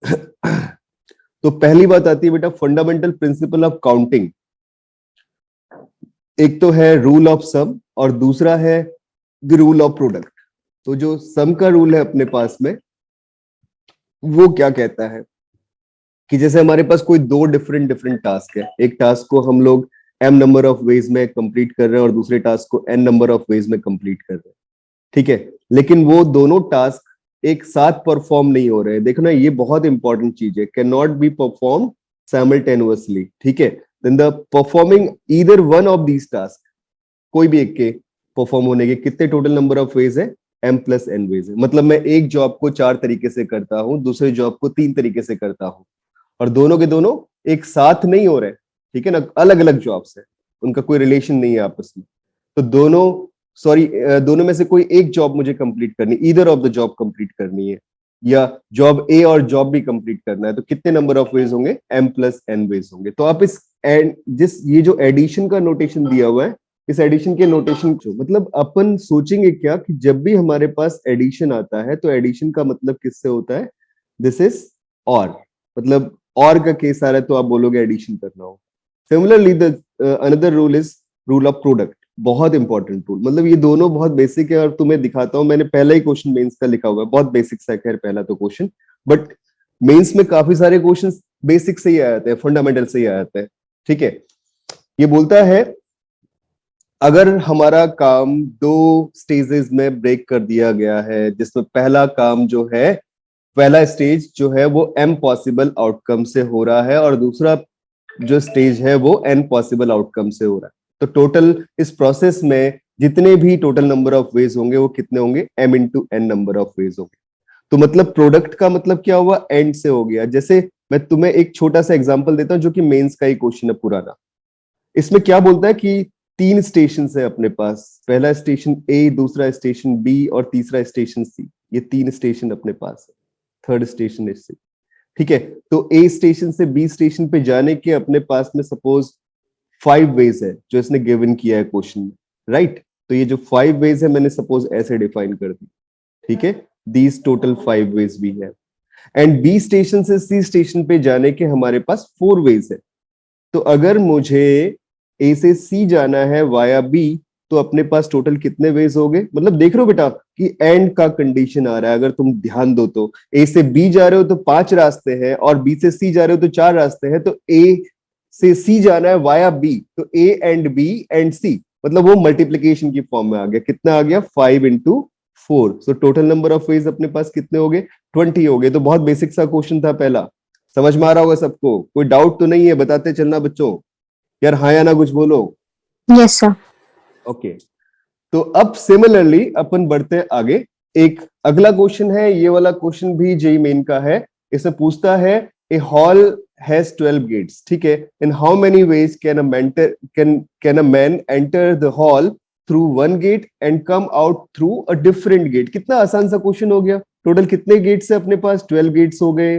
तो पहली बात आती है बेटा फंडामेंटल प्रिंसिपल ऑफ काउंटिंग। एक तो है रूल ऑफ सम और दूसरा है द रूल ऑफ प्रोडक्ट। तो जो सम का रूल है अपने पास में, वो क्या कहता है कि जैसे हमारे पास कोई दो डिफरेंट डिफरेंट टास्क है, एक टास्क को हम लोग m नंबर ऑफ वेज में कंप्लीट कर रहे हैं और दूसरे टास्क को n नंबर ऑफ वेज में कंप्लीट कर रहे हैं, ठीक है, लेकिन वो दोनों टास्क एक साथ परफॉर्म नहीं हो रहे हैं। देखो ना, ये बहुत इंपॉर्टेंट चीज है, can not be perform simultaneously, ठीक है। Then the performing either one of these task, कोई भी एक के परफॉर्म होने के कितने टोटल नंबर ऑफ वेज है, m+n वेज है। मतलब मैं एक जॉब को 4 तरीके से करता हूं, दूसरे जॉब को 3 तरीके से करता हूं, और दोनों के दोनों एक साथ नहीं हो रहे, ठीक है ना, अलग अलग जॉब्स है, उनका कोई रिलेशन नहीं है आपस में। तो दोनों में से कोई एक जॉब मुझे कंप्लीट करनी, either of the job complete करनी है, या जॉब ए और जॉब बी कंप्लीट करना है, तो कितने नंबर ऑफ वेज होंगे, m+n वेज होंगे। तो आप इस ये जो एडिशन का नोटेशन दिया हुआ है, इस एडिशन के नोटेशन जो मतलब अपन सोचेंगे क्या कि जब भी हमारे पास एडिशन आता है तो एडिशन का मतलब किससे होता है, दिस इज और, मतलब और का केस आ रहा है तो आप बोलोगे एडिशन करना हो। Similarly the another rule is rule of product, बहुत इंपॉर्टेंट रूल। मतलब ये दोनों बहुत बेसिक है और तुम्हें दिखाता हूं, मैंने पहला ही क्वेश्चन मेंस का लिखा हुआ है, बहुत बेसिक सा है पहला तो क्वेश्चन, बट मेंस में काफी सारे क्वेश्चंस बेसिक से ही आ जाते हैं, फंडामेंटल से ही आ जाते हैं, ठीक है। ये बोलता है अगर हमारा काम दो स्टेजेस में ब्रेक कर दिया गया है, जिसमें पहला काम जो है, पहला स्टेज जो है वो m पॉसिबल आउटकम से हो रहा है और दूसरा जो स्टेज है वो n पॉसिबल आउटकम से हो रहा है, तो टोटल इस प्रोसेस में जितने भी टोटल नंबर ऑफ वेज होंगे वो कितने होंगे, m×n नंबर ऑफ वेज होंगे। तो मतलब प्रोडक्ट का मतलब क्या हुआ, एंड से हो गया। जैसे मैं तुम्हें एक छोटा सा एग्जांपल देता हूं जो कि मेंस का ही क्वेश्चन है पुराना। इसमें क्या बोलता है कि 3 स्टेशन है अपने पास, पहला स्टेशन ए, दूसरा स्टेशन बी और तीसरा स्टेशन सी, ये 3 स्टेशन अपने पास है, थर्ड स्टेशन इज सी, ठीक है। तो ए स्टेशन से बी स्टेशन पे जाने के अपने पास में सपोज 5 वेज है जो इसने गिवन किया है क्वेश्चन में, राइट। तो ये जो 5 वेज है मैंने सपोज ऐसे डिफाइन कर दी, ठीक है, दीज टोटल 5 वेज भी है। एंड बी स्टेशन से सी स्टेशन पे जाने के हमारे पास 4 वेज है। तो अगर मुझे ए से सी जाना है वाया बी, तो अपने पास टोटल कितने वेज हो गए। मतलब देख रहे हो बेटा कि एंड का कंडीशन आ रहा है, अगर तुम ध्यान दो तो ए से बी जा रहे हो तो 5 रास्ते हैं और बी से सी जा रहे हो तो 4 रास्ते हैं, तो ए से सी जाना है वाया बी, तो ए एंड बी एंड सी, मतलब वो मल्टीप्लीकेशन की फॉर्म में आ गया, कितना आ गया 5×4। So total number of veg अपने पास कितने हो गए, 20 हो गए। तो बहुत बेसिक सा क्वेश्चन था पहला, समझ में आ रहा होगा सबको, कोई डाउट तो नहीं है, बताते चलना बच्चों, यार हाँ या ना कुछ बोलो। Yes sir. ओके, तो अब सिमिलरली अपन बढ़ते हैं आगे। एक अगला क्वेश्चन है, ये वाला क्वेश्चन भी जेई मेन का है। इसमें पूछता है ए हॉल हैज 12 गेट्स, ठीक है, in how many ways can a man enter the hall through one gate and come out through a different gate. कितना आसान सा क्वेश्चन हो गया। टोटल कितने गेट्स है अपने पास, 12 गेट्स हो गए,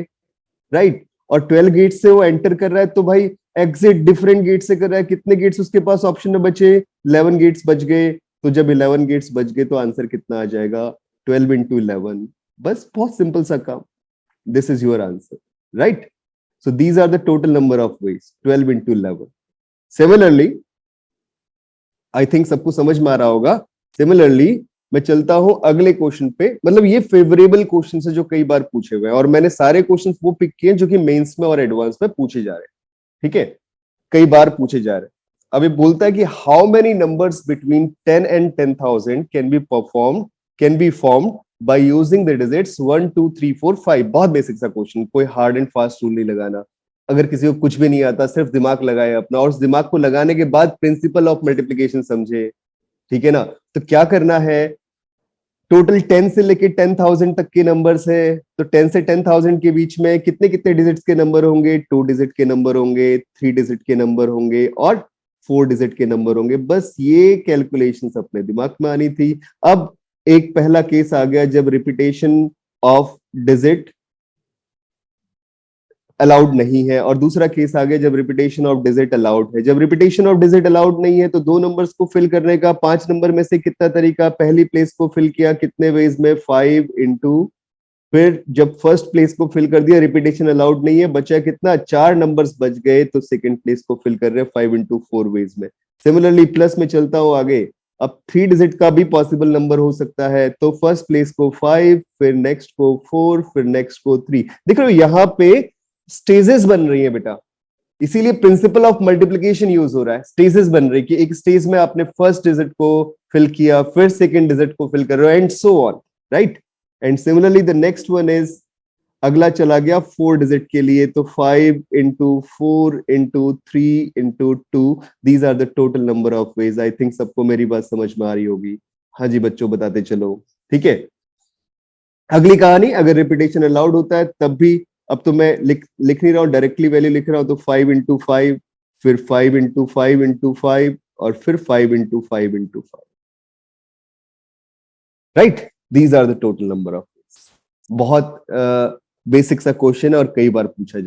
राइट। और 12 गेट से वो एंटर कर रहा है, तो भाई एग्जिट डिफरेंट गेट से कर रहा है, कितने गेट्स उसके पास ऑप्शन में बचे, 11 गेट्स बच गए। तो जब 11 गेट्स बच गए तो आंसर कितना आ जाएगा, 12×11। बस बहुत सिंपल सा काम, this is your answer, right. So these are the total number of ways, 12×11। Similarly I think सबको समझ में आ रहा होगा। सिमिलरली मैं चलता हूं अगले क्वेश्चन पे। मतलब ये फेवरेबल क्वेश्चन है जो कई बार पूछे हुए हैं, और मैंने सारे क्वेश्चंस वो पिक किए जो कि मेंस में और एडवांस में पूछे जा रहे हैं, ठीक है, कई बार पूछे जा रहे हैं। अब ये बोलता है कि how many numbers between 10 and 10,000 can be formed by using the digits 1 2 3 4 5। बहुत बेसिक सा क्वेश्चन, कोई हार्ड एंड फास्ट रूल नहीं लगाना। अगर किसी को कुछ भी नहीं आता, सिर्फ दिमाग लगाए अपना, और उस दिमाग को लगाने के बाद प्रिंसिपल ऑफ मल्टीप्लीकेशन समझे, ठीक है ना। तो क्या करना है, टोटल 10 से लेके 10,000 तक के नंबर्स है, तो 10 से 10,000 के बीच में कितने कितने डिजिट्स के नंबर होंगे, 2 डिजिट के नंबर होंगे, 3 डिजिट के नंबर होंगे और 4 डिजिट के नंबर होंगे। बस ये कैलकुलेशंस अपने दिमाग में आनी थी। अब एक पहला केस आ गया जब रिपीटेशन ऑफ डिजिट अलाउड नहीं है, और दूसरा केस आ गया जब रिपीटेशन ऑफ डिजिट अलाउड है। जब रिपीटेशन ऑफ डिजिट अलाउड नहीं है तो दो नंबर्स को फिल करने का 5 नंबर में से कितना तरीका, पहली प्लेस को फिल किया कितने वेज में, 5 इंटू फिर जब फर्स्ट प्लेस को फिल कर दिया, रिपीटेशन अलाउड नहीं है, बचा कितना, 4 नंबर्स बच गए, तो सेकंड प्लेस को फिल कर रहे हैं 5 into 4 वेज में। सिमिलरली प्लस में चलता हूं आगे, अब 3 डिजिट का भी पॉसिबल नंबर हो सकता है, तो फर्स्ट प्लेस को 5, फिर नेक्स्ट को 4, फिर नेक्स्ट को 3। देख रहे हो यहाँ पे स्टेजेस बन रही है बेटा, इसीलिए प्रिंसिपल ऑफ मल्टीप्लीकेशन यूज हो रहा है। स्टेजेस बन रही है कि एक स्टेज में आपने फर्स्ट डिजिट को फिल किया, फिर सेकंड डिजिट को फिल कर रहे हो, and so on, right. And similarly the next one is, अगला चला गया 4 डिजिट के लिए, तो 5 into 4 into 3 into 2, these are the total number of ways. I think सबको मेरी बात समझ में आ रही होगी। हाँ जी बच्चों, बताते चलो, ठीक है। अगली कहानी, अगर रिपीटेशन अलाउड होता है तब भी, अब तो मैं लिख नहीं रहा हूं, डायरेक्टली वैल्यू लिख रहा हूं, तो 5 into 5, फिर 5 into 5 into 5, और फिर 5 into 5 into 5, right. These are the total number of ways. बहुत बेसिक सा क्वेश्चन है और कई बार पूछा जाता है।